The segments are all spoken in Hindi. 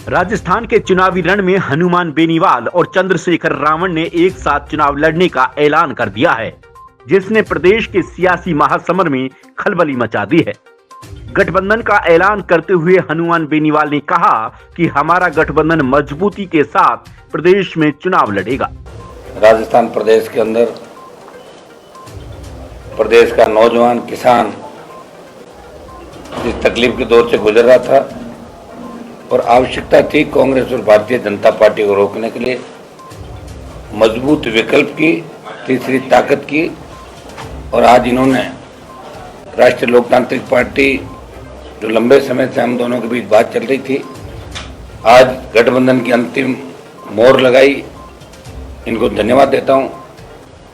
राजस्थान के चुनावी रण में हनुमान बेनीवाल और चंद्रशेखर रावण ने एक साथ चुनाव लड़ने का ऐलान कर दिया है, जिसने प्रदेश के सियासी महासमर में खलबली मचा दी है। गठबंधन का ऐलान करते हुए हनुमान बेनीवाल ने कहा कि हमारा गठबंधन मजबूती के साथ प्रदेश में चुनाव लड़ेगा। राजस्थान प्रदेश के अंदर प्रदेश का नौजवान किसान जिस तकलीफ के दौर से गुजर रहा था और आवश्यकता थी कांग्रेस और भारतीय जनता पार्टी को रोकने के लिए मजबूत विकल्प की, तीसरी ताकत की, और आज इन्होंने राष्ट्रीय लोकतांत्रिक पार्टी जो लंबे समय से हम दोनों के बीच बात चल रही थी, आज गठबंधन की अंतिम मोहर लगाई। इनको धन्यवाद देता हूं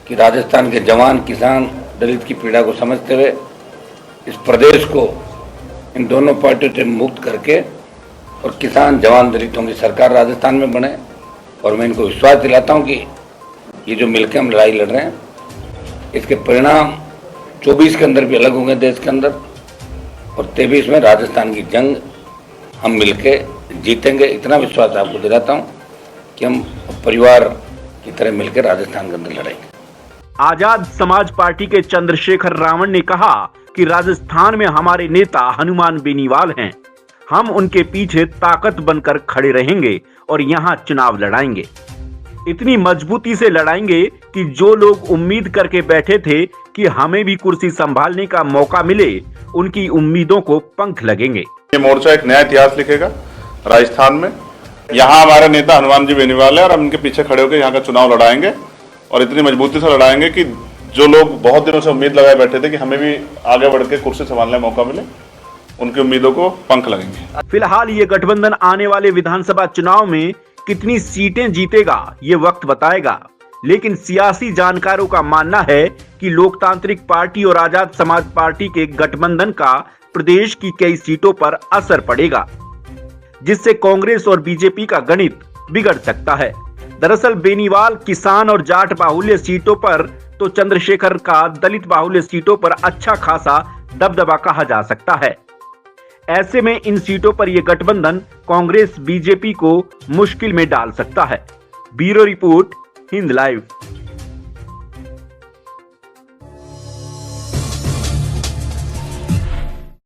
कि राजस्थान के जवान, किसान, दलित की पीड़ा को समझते हुए इस प्रदेश को इन दोनों पार्टियों से मुक्त करके और किसान, जवान, दलितों की सरकार राजस्थान में बने। और मैं इनको विश्वास दिलाता हूं कि ये जो मिलकर हम लड़ाई लड़ रहे हैं, इसके परिणाम 24 के अंदर भी अलग होंगे देश के अंदर, और 23 में राजस्थान की जंग हम मिलके जीतेंगे। इतना विश्वास आपको दिलाता हूं कि हम परिवार की तरह मिलकर राजस्थान के अंदर लड़ेंगे। आजाद समाज पार्टी के चंद्रशेखर रावण ने कहा कि राजस्थान में हमारे नेता हनुमान बेनीवाल हैं। हम उनके पीछे ताकत बनकर खड़े रहेंगे और यहां चुनाव लड़ाएंगे। इतनी मजबूती से लड़ाएंगे कि जो लोग उम्मीद करके बैठे थे कि हमें भी कुर्सी संभालने का मौका मिले, उनकी उम्मीदों को पंख लगेंगे। ये मोर्चा एक नया इतिहास लिखेगा राजस्थान में। यहाँ हमारे नेता हनुमान जी बेनीवाल है और हम उनके पीछे खड़े होकर यहाँ का चुनाव लड़ाएंगे, और इतनी मजबूती से लड़ाएंगे कि जो लोग बहुत दिनों से उम्मीद लगाए बैठे थे कि हमें भी आगे बढ़ के कुर्सी संभालने का मौका मिले, उनकी उम्मीदों को पंख लगेंगे। फिलहाल ये गठबंधन आने वाले विधानसभा चुनाव में कितनी सीटें जीतेगा ये वक्त बताएगा, लेकिन सियासी जानकारों का मानना है कि लोकतांत्रिक पार्टी और आजाद समाज पार्टी के गठबंधन का प्रदेश की कई सीटों पर असर पड़ेगा, जिससे कांग्रेस और बीजेपी का गणित बिगड़ सकता है। दरअसल बेनीवाल किसान और जाट बाहुल्य सीटों पर तो चंद्रशेखर का दलित बाहुल्य सीटों पर अच्छा खासा दबदबा कहा जा सकता है। ऐसे में इन सीटों पर यह गठबंधन कांग्रेस बीजेपी को मुश्किल में डाल सकता है। Bureau report, Hind live.